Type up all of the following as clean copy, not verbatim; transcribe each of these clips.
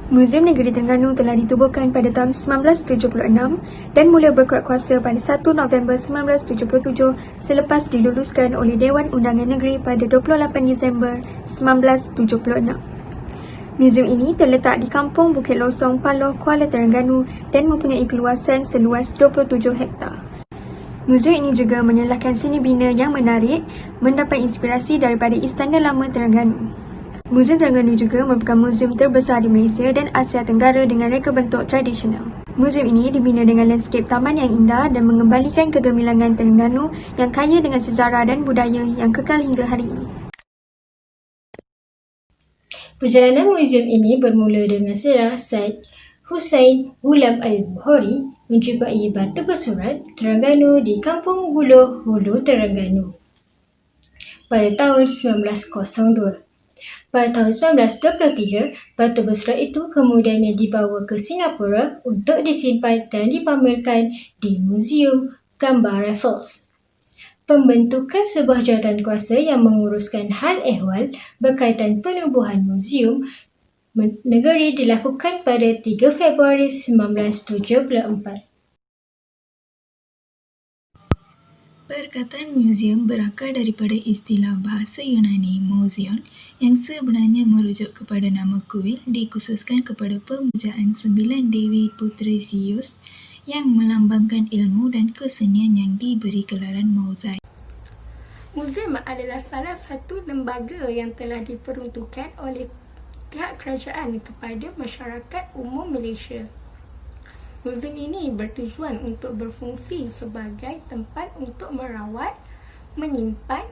Muzium Negeri Terengganu telah ditubuhkan pada tahun 1976 dan mula berkuat kuasa pada 1 November 1977 selepas diluluskan oleh Dewan Undangan Negeri pada 28 Disember 1976. Muzium ini terletak di Kampung Bukit Losong, Paloh, Kuala Terengganu dan mempunyai keluasan seluas 27 hektar. Muzium ini juga menyelahkan seni bina yang menarik, mendapat inspirasi daripada Istana Lama Terengganu. Muzium Terengganu juga merupakan muzium terbesar di Malaysia dan Asia Tenggara dengan reka bentuk tradisional. Muzium ini dibina dengan lanskip taman yang indah dan mengembalikan kegemilangan Terengganu yang kaya dengan sejarah dan budaya yang kekal hingga hari ini. Perjalanan muzium ini bermula dengan sejarah Syed Hussein Ghulam Al-Bukhari menjumpai batu bersurat Terengganu di Kampung Buloh Hulu, Terengganu pada tahun 1902. Pada tahun 1923, batu bersurat itu kemudiannya dibawa ke Singapura untuk disimpan dan dipamerkan di Muzium Gambar Raffles. Pembentukan sebuah jawatan kuasa yang menguruskan hal ehwal berkaitan penubuhan muzium negeri dilakukan pada 3 Februari 1974. Perkataan muzium berakar daripada istilah bahasa Yunani muzion yang sebenarnya merujuk kepada nama kuil dikhususkan kepada pemujaan 9 Dewi Puteri Zeus yang melambangkan ilmu dan kesenian yang diberi gelaran mozaik. Muzium adalah salah satu lembaga yang telah diperuntukkan oleh pihak kerajaan kepada masyarakat umum Malaysia. Muzium ini bertujuan untuk berfungsi sebagai tempat untuk merawat, menyimpan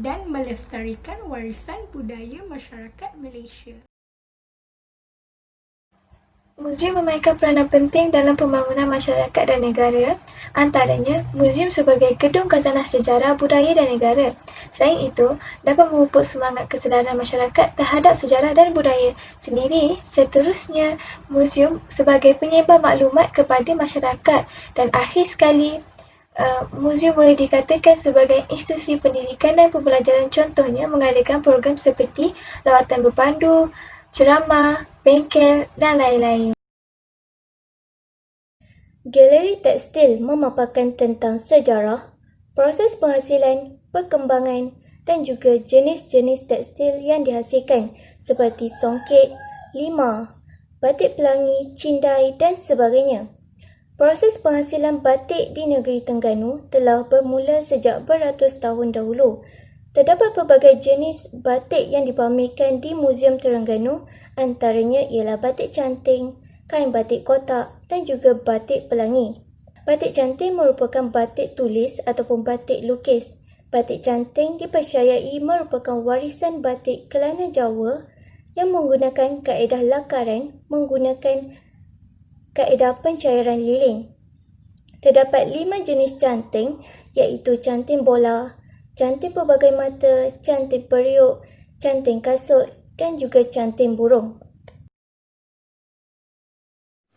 dan melestarikan warisan budaya masyarakat Malaysia. Muzium memainkan peranan penting dalam pembangunan masyarakat dan negara, antaranya muzium sebagai gedung khazanah sejarah, budaya dan negara. Selain itu, dapat memupuk semangat kesedaran masyarakat terhadap sejarah dan budaya sendiri. Seterusnya, muzium sebagai penyebar maklumat kepada masyarakat. Dan akhir sekali, muzium boleh dikatakan sebagai institusi pendidikan dan pembelajaran, contohnya mengadakan program seperti lawatan berpandu, ceramah, bengkel dan lain-lain. Galeri tekstil memaparkan tentang sejarah, proses penghasilan, perkembangan dan juga jenis-jenis tekstil yang dihasilkan seperti songket, limah, batik pelangi, cindai dan sebagainya. Proses penghasilan batik di negeri Terengganu telah bermula sejak beratus tahun dahulu. Terdapat pelbagai jenis batik yang dipamerkan di Muzium Terengganu, antaranya ialah batik canting, kain batik kotak dan juga batik pelangi. Batik canting merupakan batik tulis ataupun batik lukis. Batik canting dipercayai merupakan warisan batik Kelana Jawa yang menggunakan kaedah lakaran menggunakan kaedah pencairan lilin. Terdapat 5 jenis canting iaitu canting bola, canting pelbagai mata, canting periuk, canting kasut dan juga canting burung.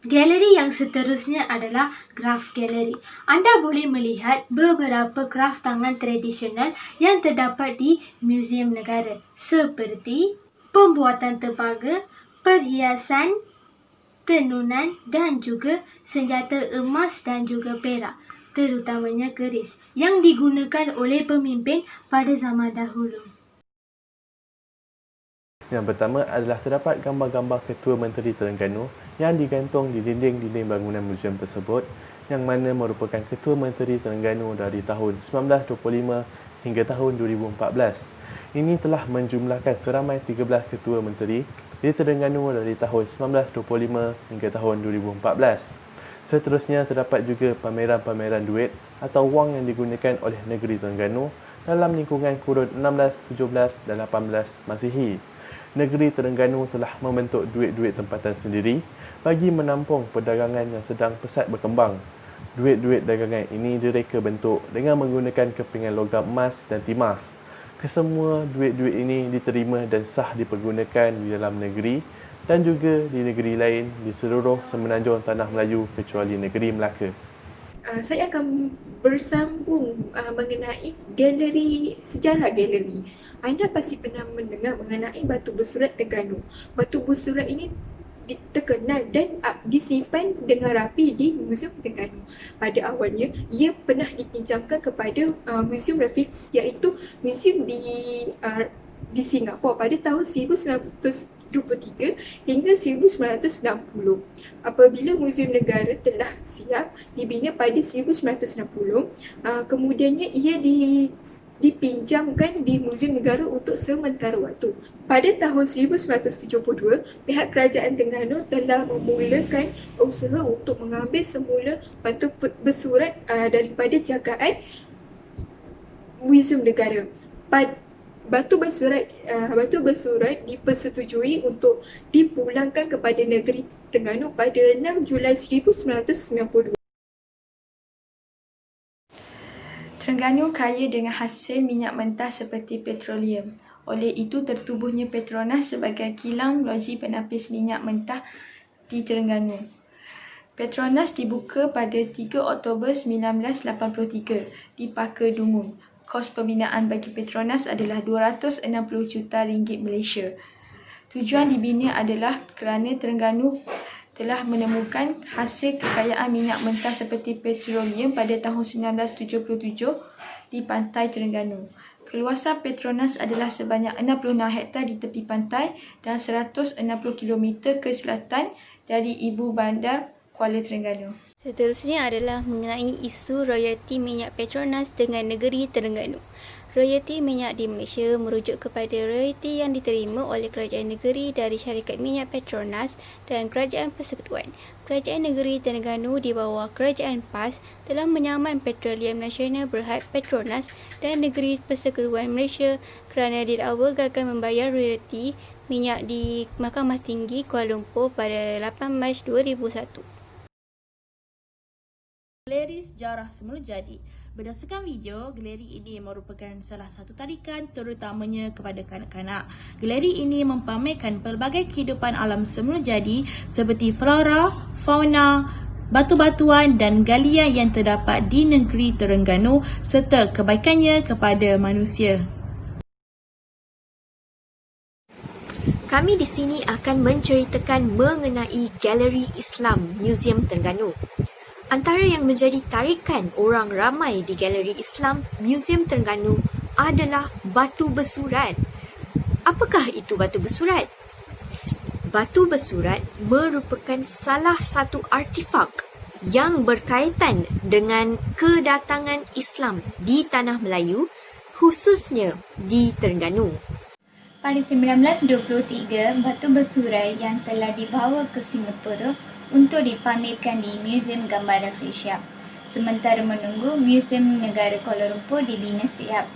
Galeri yang seterusnya adalah graf galeri. Anda boleh melihat beberapa graf tangan tradisional yang terdapat di Muzium Negara seperti pembuatan tembaga, perhiasan, tenunan dan juga senjata emas dan juga perak, terutamanya keris, yang digunakan oleh pemimpin pada zaman dahulu. Yang pertama adalah terdapat gambar-gambar Ketua Menteri Terengganu yang digantung di dinding-dinding bangunan muzium tersebut, yang mana merupakan Ketua Menteri Terengganu dari tahun 1925 hingga tahun 2014. Ini telah menjumlahkan seramai 13 Ketua Menteri di Terengganu dari tahun 1925 hingga tahun 2014. Seterusnya terdapat juga pameran-pameran duit atau wang yang digunakan oleh negeri Terengganu dalam lingkungan kurun 16, 17 dan 18 Masihi. Negeri Terengganu telah membentuk duit-duit tempatan sendiri bagi menampung perdagangan yang sedang pesat berkembang. Duit-duit dagangan ini direka bentuk dengan menggunakan kepingan logam emas dan timah. Kesemua duit-duit ini diterima dan sah dipergunakan di dalam negeri dan juga di negeri lain di seluruh semenanjung Tanah Melayu kecuali negeri Melaka. Saya akan bersambung mengenai galeri, sejarah galeri. Anda pasti pernah mendengar mengenai batu bersurat Terengganu. Batu bersurat ini terkenal dan disimpan dengan rapi di Muzium Terengganu. Pada awalnya, ia pernah dipinjamkan kepada Muzium Raffles, iaitu muzium di Singapura pada tahun 1923 hingga 1960. Apabila Muzium Negara telah siap dibina pada 1960, kemudiannya ia dipinjamkan di Muzium Negara untuk sementara waktu. Pada tahun 1972, pihak Kerajaan Terengganu telah memulakan usaha untuk mengambil semula batu bersurat daripada jagaan Muzium Negara. Batu bersurat dipersetujui untuk dipulangkan kepada negeri Terengganu pada 6 Julai 1992. Terengganu kaya dengan hasil minyak mentah seperti petroleum. Oleh itu, tertubuhnya Petronas sebagai kilang loji penapis minyak mentah di Terengganu. Petronas dibuka pada 3 Oktober 1983 di Paka Dungun. Kos pembinaan bagi Petronas adalah 260 juta ringgit Malaysia. Tujuan dibina adalah kerana Terengganu telah menemukan hasil kekayaan minyak mentah seperti petroleum pada tahun 1977 di pantai Terengganu. Keluasan Petronas adalah sebanyak 66 hektar di tepi pantai dan 160 km ke selatan dari ibu bandar Kuala Terengganu. Seterusnya adalah mengenai isu royalti minyak Petronas dengan negeri Terengganu. Royalti minyak di Malaysia merujuk kepada royalti yang diterima oleh kerajaan negeri dari syarikat minyak Petronas dan kerajaan persekutuan. Kerajaan negeri Terengganu di bawah kerajaan PAS telah menyaman Petroleum Nasional Berhad Petronas dan negeri persekutuan Malaysia kerana didakwa gagal membayar royalti minyak di Mahkamah Tinggi Kuala Lumpur pada 8 Mac 2001. Galeri Sejarah Semula Jadi. Berdasarkan video, galeri ini merupakan salah satu tarikan terutamanya kepada kanak-kanak. Galeri ini mempamerkan pelbagai kehidupan alam semula jadi seperti flora, fauna, batu-batuan dan galian yang terdapat di negeri Terengganu serta kebaikannya kepada manusia. Kami di sini akan menceritakan mengenai Galeri Islam Muzium Terengganu. Antara yang menjadi tarikan orang ramai di Galeri Islam Muzium Terengganu adalah batu bersurat. Apakah itu batu bersurat? Batu bersurat merupakan salah satu artifak yang berkaitan dengan kedatangan Islam di Tanah Melayu, khususnya di Terengganu. Pada 1923, batu bersurat yang telah dibawa ke Singapura untuk dipamerkan di Muzium Gambar Rafflesia. Sementara menunggu Muzium Negara Kuala Lumpur dibina siap.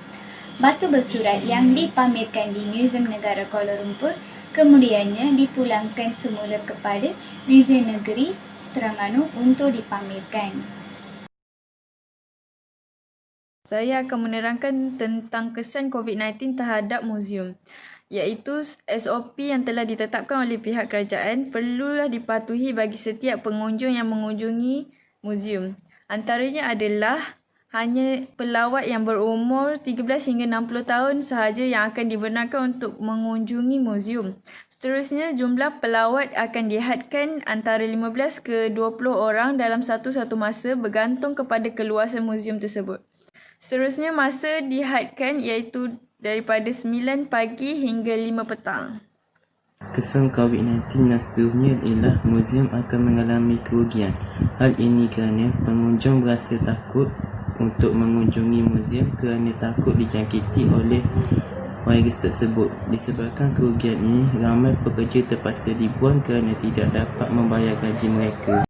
Batu bersurat yang dipamerkan di Muzium Negara Kuala Lumpur kemudiannya dipulangkan semula kepada Muzium Negeri Terengganu untuk dipamerkan. Saya akan menerangkan tentang kesan COVID-19 terhadap muzium, iaitu SOP yang telah ditetapkan oleh pihak kerajaan perlulah dipatuhi bagi setiap pengunjung yang mengunjungi muzium. Antaranya adalah hanya pelawat yang berumur 13 hingga 60 tahun sahaja yang akan dibenarkan untuk mengunjungi muzium. Seterusnya, jumlah pelawat akan dihadkan antara 15 ke 20 orang dalam satu masa bergantung kepada keluasan muzium tersebut. Seterusnya, masa dihadkan iaitu daripada 9 pagi hingga 5 petang. Kesan COVID-19 dan seterusnya ialah muzium akan mengalami kerugian. Hal ini kerana pengunjung berasa takut untuk mengunjungi muzium kerana takut dijangkiti oleh virus tersebut. Disebabkan kerugian ini, ramai pekerja terpaksa dibuang kerana tidak dapat membayar gaji mereka.